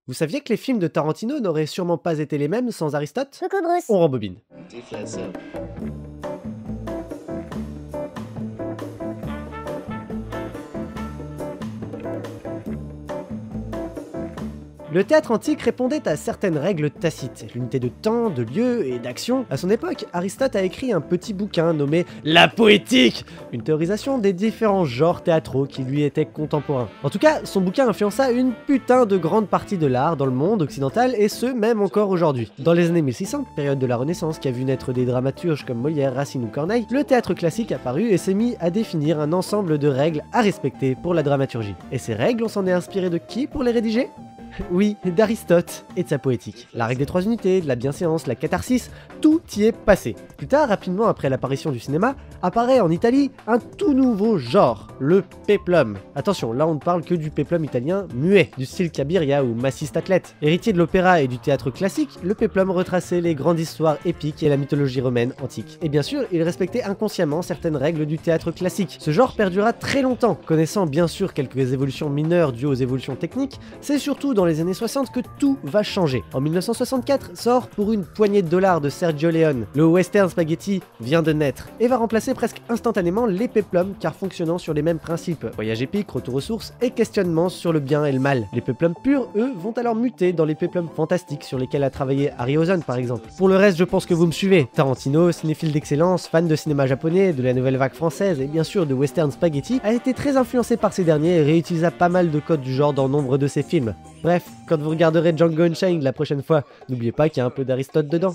Vous saviez que les films de Tarantino n'auraient sûrement pas été les mêmes sans Aristote? Coucou Bruce. On rembobine. Le théâtre antique répondait à certaines règles tacites, l'unité de temps, de lieu et d'action. À son époque, Aristote a écrit un petit bouquin nommé La Poétique, une théorisation des différents genres théâtraux qui lui étaient contemporains. En tout cas, son bouquin influença une putain de grande partie de l'art dans le monde occidental, et ce même encore aujourd'hui. Dans les années 1600, période de la Renaissance qui a vu naître des dramaturges comme Molière, Racine ou Corneille, le théâtre classique apparut et s'est mis à définir un ensemble de règles à respecter pour la dramaturgie. Et ces règles, on s'en est inspiré de qui pour les rédiger? Oui, d'Aristote et de sa poétique. La règle des trois unités, de la bienséance, la catharsis, tout y est passé. Plus tard, rapidement après l'apparition du cinéma, apparaît en Italie un tout nouveau genre, le péplum. Attention, là on ne parle que du péplum italien muet, du style Cabiria ou Massiste Athlète. Héritier de l'opéra et du théâtre classique, le péplum retraçait les grandes histoires épiques et la mythologie romaine antique. Et bien sûr, il respectait inconsciemment certaines règles du théâtre classique. Ce genre perdura très longtemps, connaissant bien sûr quelques évolutions mineures dues aux évolutions techniques. C'est surtout dans les années 60 que tout va changer. En 1964 sort Pour une poignée de dollars de Sergio Leone. Le western spaghetti vient de naître et va remplacer presque instantanément les péplums, car fonctionnant sur les mêmes principes. Voyage épique, retour aux sources et questionnement sur le bien et le mal. Les péplums purs, eux, vont alors muter dans les péplums fantastiques sur lesquels a travaillé Harryhausen par exemple. Pour le reste, je pense que vous me suivez. Tarantino, cinéphile d'excellence, fan de cinéma japonais, de la nouvelle vague française et bien sûr de western spaghetti, a été très influencé par ces derniers et réutilisa pas mal de codes du genre dans nombre de ses films. Bref, quand vous regarderez Django Unchained la prochaine fois, n'oubliez pas qu'il y a un peu d'Aristote dedans.